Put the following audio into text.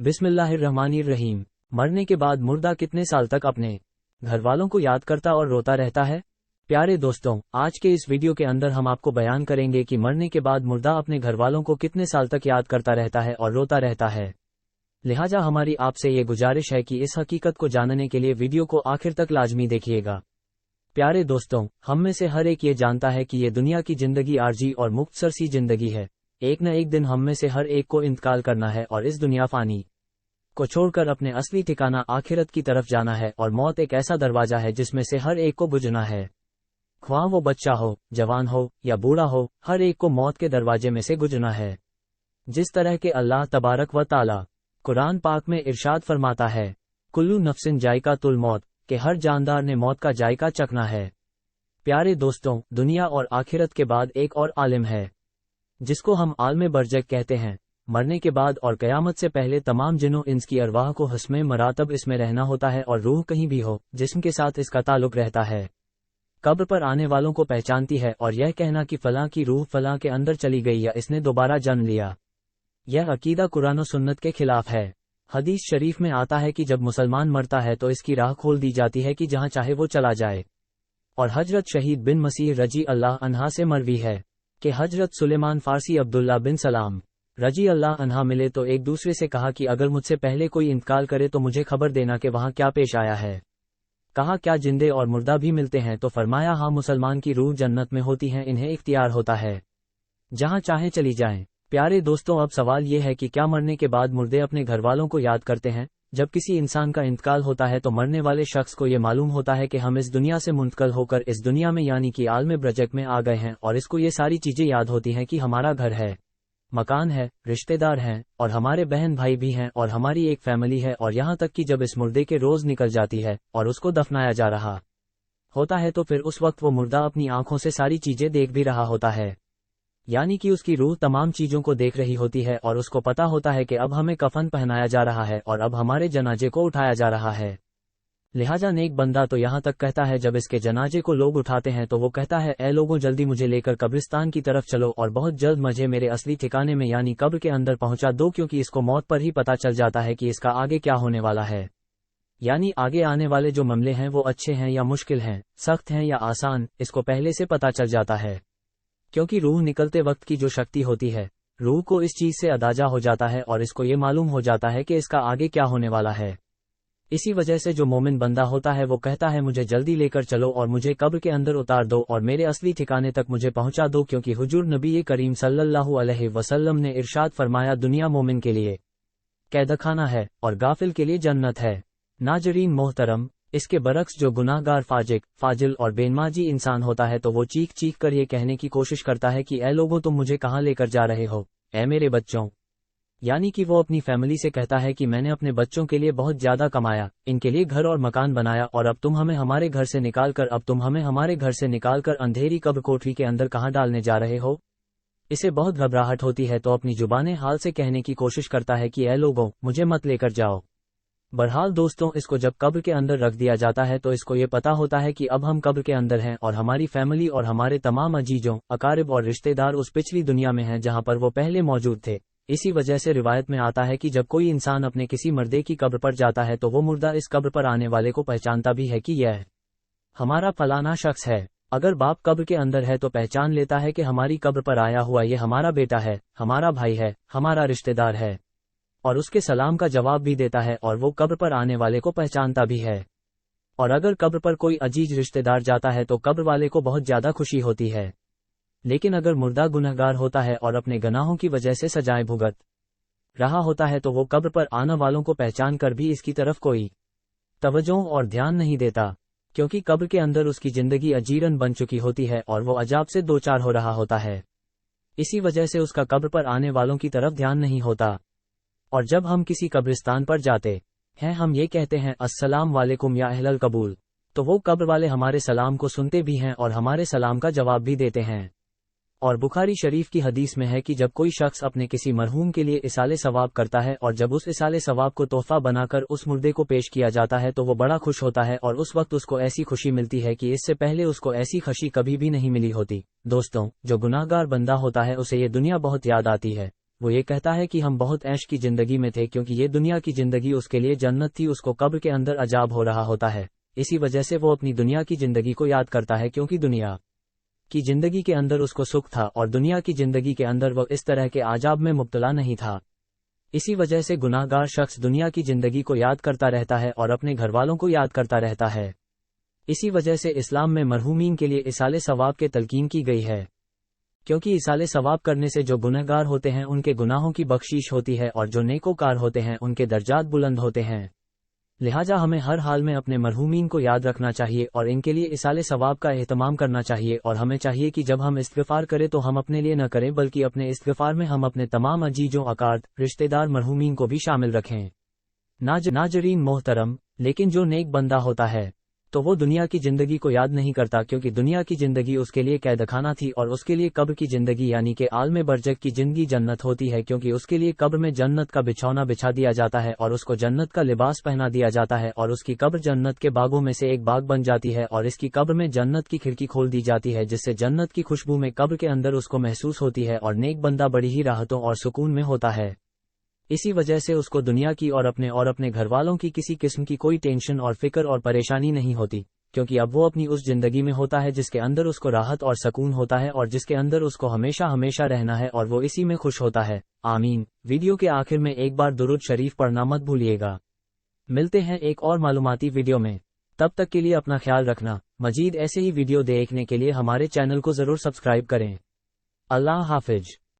बिस्मिल्लाहिर्रहमानिर्रहीम। मरने के बाद मुर्दा कितने साल तक अपने घर वालों को याद करता और रोता रहता है? प्यारे दोस्तों, आज के इस वीडियो के अंदर हम आपको बयान करेंगे कि मरने के बाद मुर्दा अपने घर वालों को कितने साल तक याद करता रहता है और रोता रहता है। लिहाजा हमारी आपसे ये गुजारिश है कि इस हकीकत को जानने के लिए वीडियो को आखिर तक लाजमी देखिएगा। प्यारे दोस्तों, हम में से हर एक ये जानता है कि ये दुनिया की जिंदगी आरजी और मुख्तसर सी जिंदगी है। एक न एक दिन हम में से हर एक को इंतकाल करना है और इस दुनिया फानी को छोड़कर अपने असली ठिकाना आखिरत की तरफ जाना है। और मौत एक ऐसा दरवाजा है जिसमें से हर एक को बुझना है। ख्वाह वो बच्चा हो, जवान हो या बूढ़ा हो, हर एक को मौत के दरवाजे में से गुजरना है। जिस तरह के अल्लाह तबारक व ताला कुरान पाक में इरशाद फरमाता है, कुल्लू नफ्सिन जायकातुल मौत, कि हर जानदार ने मौत का जायका चखना है। प्यारे दोस्तों, दुनिया और आखिरत के बाद एक और आलिम है जिसको हम आलमे बरज़ख कहते हैं। मरने के बाद और क़यामत से पहले तमाम जिन्नों इंस की अरवाह को हस्मे मरातब इसमें रहना होता है और रूह कहीं भी हो जिस्म के साथ इसका ताल्लुक रहता है। कब्र पर आने वालों को पहचानती है और यह कहना कि फलां की रूह फलां के अंदर चली गई या इसने दोबारा जन्म लिया, यह अकीदा कुरान और सुन्नत के खिलाफ है। हदीस शरीफ में आता है कि जब मुसलमान मरता है तो इसकी राह खोल दी जाती है कि जहां चाहे वो चला जाए। और हजरत शहीद बिन मसीह रजी अल्लाह अन्हा से मरवी है कि हजरत सुलेमान फारसी अब्दुल्ला बिन सलाम रजी अल्लाह अन्हा मिले तो एक दूसरे से कहा कि अगर मुझसे पहले कोई इंतकाल करे तो मुझे खबर देना कि वहां क्या पेश आया है। कहा, क्या जिंदे और मुर्दा भी मिलते हैं? तो फरमाया, हाँ, मुसलमान की रूह जन्नत में होती हैं, इन्हें इख्तियार होता है जहां चाहे चली जाएं। प्यारे दोस्तों, अब सवाल ये है कि क्या मरने के बाद मुर्दे अपने घर वालों को याद करते हैं? जब किसी इंसान का इंतकाल होता है तो मरने वाले शख्स को ये मालूम होता है कि हम इस दुनिया से मुंतकिल होकर इस दुनिया में यानी कि आलमे बरज़ख में आ गए हैं, और इसको ये सारी चीजें याद होती हैं कि हमारा घर है, मकान है, रिश्तेदार हैं और हमारे बहन भाई भी हैं और हमारी एक फैमिली है। और यहाँ तक कि जब इस मुर्दे के रोज निकल जाती है और उसको दफनाया जा रहा होता है तो फिर उस वक्त वो मुर्दा अपनी आंखों से सारी चीजें देख भी रहा होता है, यानी कि उसकी रूह तमाम चीजों को देख रही होती है और उसको पता होता है कि अब हमें कफन पहनाया जा रहा है और अब हमारे जनाजे को उठाया जा रहा है। लिहाजा नेक बंदा तो यहाँ तक कहता है, जब इसके जनाजे को लोग उठाते हैं तो वो कहता है, ए लोगों, जल्दी मुझे लेकर कब्रिस्तान की तरफ चलो और बहुत जल्द मुझे मेरे असली ठिकाने में यानी कब्र के अंदर पहुंचा दो, क्योंकि इसको मौत पर ही पता चल जाता है कि इसका आगे क्या होने वाला है। यानी आगे आने वाले जो मामले हैं वो अच्छे हैं या मुश्किल हैं, सख्त हैं या आसान, इसको पहले से पता चल जाता है। क्योंकि रूह निकलते वक्त की जो शक्ति होती है, रूह को इस चीज से अंदाजा हो जाता है और इसको ये मालूम हो जाता है कि इसका आगे क्या होने वाला है। इसी वजह से जो मोमिन बंदा होता है वो कहता है, मुझे जल्दी लेकर चलो और मुझे कब्र के अंदर उतार दो और मेरे असली ठिकाने तक मुझे पहुंचा दो, क्योंकि हुजूर नबी करीम सल्लल्लाहु अलैहि वसल्लम ने इरशाद फरमाया, दुनिया मोमिन के लिए कैदखाना है और गाफिल के लिए जन्नत है। नाजरीन मोहतरम, इसके बरक्स जो गुनाहगार, फाजिल और बेनमाजी इंसान होता है तो वो चीख चीख कर ये कहने की कोशिश करता है कि ए लोगों, तुम मुझे कहाँ लेकर जा रहे हो, ए मेरे बच्चों। यानी कि वो अपनी फैमिली से कहता है कि मैंने अपने बच्चों के लिए बहुत ज्यादा कमाया, इनके लिए घर और मकान बनाया, और अब तुम हमें हमारे घर से निकाल कर अंधेरी कब्र कोठरी के अंदर कहाँ डालने जा रहे हो। इसे बहुत घबराहट होती है तो अपनी जुबाने हाल से कहने की कोशिश करता है कि ए लोगों, मुझे मत लेकर जाओ। बहरहाल दोस्तों, इसको जब कब्र के अंदर रख दिया जाता है तो इसको ये पता होता है कि अब हम कब्र के अंदर हैं और हमारी फैमिली और हमारे तमाम अजीजों, अकारिब और रिश्तेदार उस पिछली दुनिया में हैं जहां पर वो पहले मौजूद थे। इसी वजह से रिवायत में आता है कि जब कोई इंसान अपने किसी मर्दे की कब्र पर जाता है तो वो मुर्दा इस कब्र पर आने वाले को पहचानता भी है कि यह हमारा फलाना शख्स है। अगर बाप कब्र के अंदर है तो पहचान लेता है कि हमारी कब्र पर आया हुआ ये हमारा बेटा है, हमारा भाई है, हमारा रिश्तेदार है, और उसके सलाम का जवाब भी देता है और वो कब्र पर आने वाले को पहचानता भी है। और अगर कब्र पर कोई अजीज रिश्तेदार जाता है तो कब्र वाले को बहुत ज्यादा खुशी होती है। लेकिन अगर मुर्दा गुनहगार होता है और अपने गुनाहों की वजह से सजाएं भुगत रहा होता है तो वो कब्र पर आने वालों को पहचान कर भी इसकी तरफ कोई तवज्जो और ध्यान नहीं देता, क्योंकि कब्र के अंदर उसकी जिंदगी अजीरन बन चुकी होती है और वो अजाब से दो चार हो रहा होता है। इसी वजह से उसका कब्र पर आने वालों की तरफ ध्यान नहीं होता। और जब हम किसी कब्रिस्तान पर जाते हैं, हम ये कहते हैं, अस्सलाम वालेकुम या अहलल कबूल, तो वो कब्र वाले हमारे सलाम को सुनते भी हैं और हमारे सलाम का जवाब भी देते हैं। और बुखारी शरीफ की हदीस में है कि जब कोई शख्स अपने किसी मरहूम के लिए इसाले सवाब करता है और जब उस इसाले सवाब को तोहफा बनाकर उस मुर्दे को पेश किया जाता है तो वो बड़ा खुश होता है और उस वक्त उसको ऐसी खुशी मिलती है कि इससे पहले उसको ऐसी खुशी कभी भी नहीं मिली होती। दोस्तों, जो गुनाहगार बंदा होता है उसे ये दुनिया बहुत याद आती है, وہ یہ کہتا ہے کہ ہم بہت عیش کی زندگی میں تھے کیونکہ یہ دنیا کی زندگی اس کے لیے جنت تھی، اس کو قبر کے اندر عذاب ہو رہا ہوتا ہے، اسی وجہ سے وہ اپنی دنیا کی زندگی کو یاد کرتا ہے کیونکہ دنیا کی زندگی کے اندر اس کو سکھ تھا اور دنیا کی زندگی کے اندر وہ اس طرح کے عذاب میں مبتلا نہیں تھا۔ اسی وجہ سے گناہ گار شخص دنیا کی زندگی کو یاد کرتا رہتا ہے اور اپنے گھر والوں کو یاد کرتا رہتا ہے۔ اسی وجہ سے اسلام میں مرحومین کے لیے ایصال ثواب کے تلقین کی گئی ہے، کیونکہ ایصال ثواب کرنے سے جو گناہ گار ہوتے ہیں ان کے گناہوں کی بخشش ہوتی ہے اور جو نیکوکار ہوتے ہیں ان کے درجات بلند ہوتے ہیں۔ لہٰذا ہمیں ہر حال میں اپنے مرحومین کو یاد رکھنا چاہیے اور ان کے لیے ایصال ثواب کا اہتمام کرنا چاہیے، اور ہمیں چاہیے کہ جب ہم استغفار کریں تو ہم اپنے لیے نہ کریں بلکہ اپنے استغفار میں ہم اپنے تمام عزیزوں، اقارب، رشتہ دار مرحومین کو بھی شامل رکھیں۔ ناظرین محترم، لیکن جو نیک بندہ ہوتا ہے تو وہ دنیا کی زندگی کو یاد نہیں کرتا، کیونکہ دنیا کی زندگی اس کے لیے قید خانہ تھی اور اس کے لیے قبر کی زندگی یعنی کہ عالم برزخ کی زندگی جنت ہوتی ہے، کیونکہ اس کے لیے قبر میں جنت کا بچھونا بچھا دیا جاتا ہے اور اس کو جنت کا لباس پہنا دیا جاتا ہے اور اس کی قبر جنت کے باغوں میں سے ایک باغ بن جاتی ہے اور اس کی قبر میں جنت کی کھڑکی کھول دی جاتی ہے جس سے جنت کی خوشبو میں قبر کے اندر اس کو محسوس ہوتی ہے اور نیک بندہ بڑی ہی راحتوں اور سکون میں ہوتا ہے۔ اسی وجہ سے اس کو دنیا کی اور اپنے گھر والوں کی کسی قسم کی کوئی ٹینشن اور فکر اور پریشانی نہیں ہوتی، کیونکہ اب وہ اپنی اس زندگی میں ہوتا ہے جس کے اندر اس کو راحت اور سکون ہوتا ہے اور جس کے اندر اس کو ہمیشہ رہنا ہے اور وہ اسی میں خوش ہوتا ہے۔ آمین۔ ویڈیو کے آخر میں ایک بار درود شریف پڑھنا مت بھولیے گا۔ ملتے ہیں ایک اور معلوماتی ویڈیو میں، تب تک کے لیے اپنا خیال رکھنا۔ مزید ایسے ہی ویڈیو دیکھنے کے لیے ہمارے چینل کو ضرور سبسکرائب کریں۔ اللہ حافظ۔